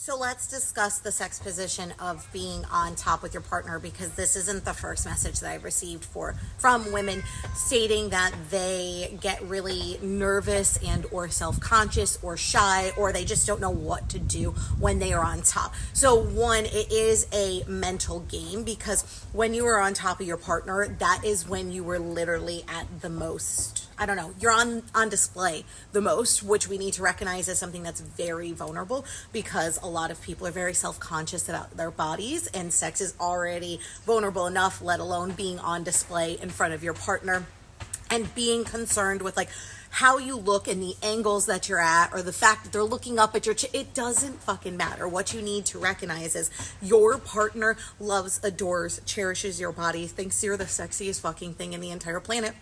So let's discuss the sex position of being on top with your partner, because this isn't the first message that I've received from women stating that they get really nervous and or self-conscious or shy, or they just don't know what to do when they are on top. So one, it is a mental game, because when you are on top of your partner, that is when you were literally at the most, I don't know, you're on display the most, which we need to recognize as something that's very vulnerable, because a lot of people are very self-conscious about their bodies, and sex is already vulnerable enough, let alone being on display in front of your partner and being concerned with like how you look and the angles that you're at, or the fact that they're looking up at your it doesn't fucking matter. What you need to recognize is your partner loves, adores, cherishes your body, thinks you're the sexiest fucking thing in the entire planet.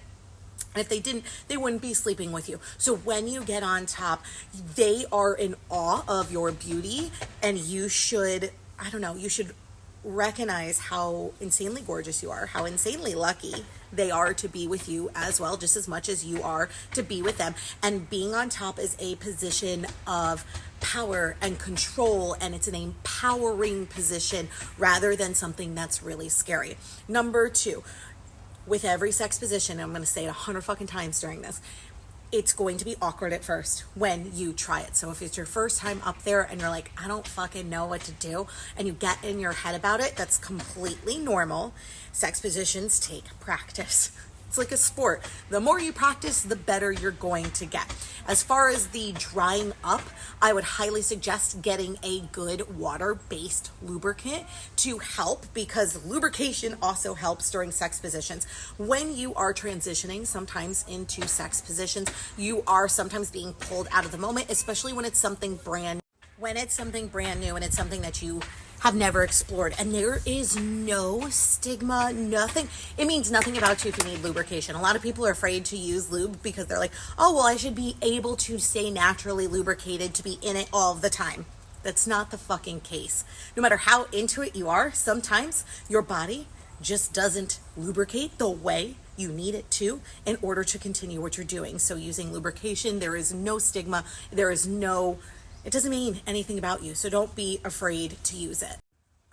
And if they didn't, they wouldn't be sleeping with you. So when you get on top, they are in awe of your beauty, and you should, I don't know, you should recognize how insanely gorgeous you are, how insanely lucky they are to be with you as well, just as much as you are to be with them. And being on top is a position of power and control, and it's an empowering position rather than something that's really scary. Number two, with every sex position, I'm going to say it 100 fucking times during this, it's going to be awkward at first when you try it. So if it's your first time up there and you're like, I don't fucking know what to do, and you get in your head about it, that's completely normal. Sex positions take practice. It's like a sport. The more you practice, the better you're going to get. As far as the drying up, I would highly suggest getting a good water-based lubricant to help, because lubrication also helps during sex positions. When you are transitioning sometimes into sex positions, you are sometimes being pulled out of the moment, especially when it's something brand new and it's something that you have never explored. And there is no stigma, nothing. It means nothing about you if you need lubrication. A lot of people are afraid to use lube because they're like, oh, well, I should be able to stay naturally lubricated to be in it all the time. That's not the fucking case. No matter how into it you are, sometimes your body just doesn't lubricate the way you need it to in order to continue what you're doing. So using lubrication, there is no stigma. It doesn't mean anything about you, so don't be afraid to use it.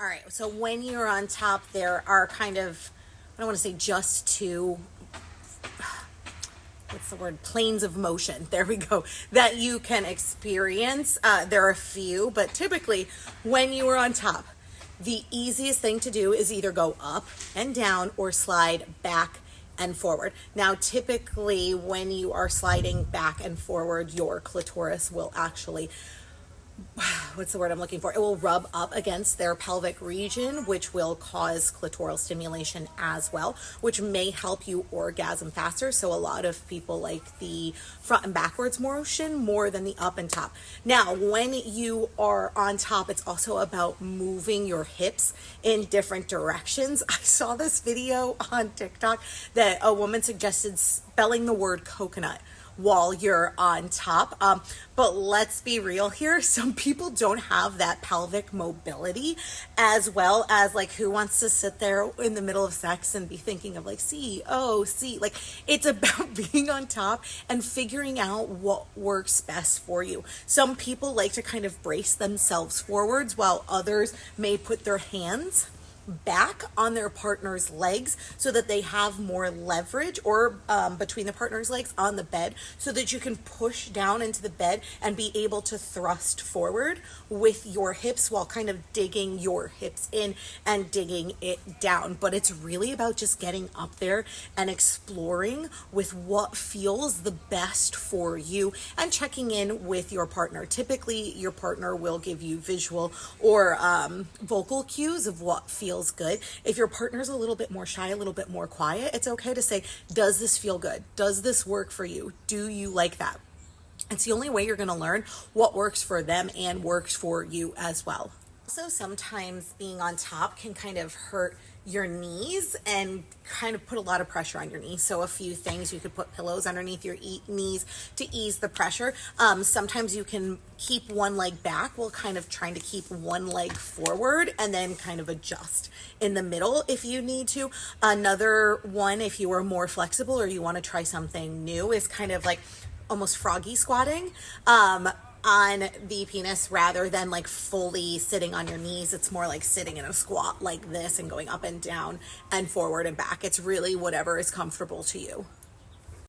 All right, so when you're on top, there are kind of, I don't want to say just two, planes of motion, there we go, that you can experience. There are a few, but typically when you are on top, the easiest thing to do is either go up and down or slide back and forward. Now, typically when you are sliding back and forward, your clitoris will actually, what's the word I'm looking for? It will rub up against their pelvic region, which will cause clitoral stimulation as well, which may help you orgasm faster. So a lot of people like the front and backwards motion more than the up and top. Now, when you are on top, it's also about moving your hips in different directions. I saw this video on TikTok that a woman suggested spelling the word coconut while you're on top. But let's be real here. Some people don't have that pelvic mobility, as well as like, who wants to sit there in the middle of sex and be thinking of like, see, like, it's about being on top and figuring out what works best for you. Some people like to kind of brace themselves forwards, while others may put their hands back on their partner's legs so that they have more leverage, or between the partner's legs on the bed, so that you can push down into the bed and be able to thrust forward with your hips while kind of digging your hips in and digging it down. But it's really about just getting up there and exploring with what feels the best for you and checking in with your partner. Typically, your partner will give you visual or vocal cues of what feels good. If your partner's a little bit more shy, a little bit more quiet, it's okay to say, does this feel good? Does this work for you? Do you like that? It's the only way you're going to learn what works for them and works for you as well. Also, sometimes being on top can kind of hurt your knees and kind of put a lot of pressure on your knees. So a few things, you could put pillows underneath your knees to ease the pressure. Sometimes you can keep one leg back while kind of trying to keep one leg forward, and then kind of adjust in the middle if you need to. Another one, if you are more flexible or you want to try something new, is kind of like almost froggy squatting. on the penis rather than like fully sitting on your knees. It's more like sitting in a squat like this and going up and down and forward and back. It's really whatever is comfortable to you.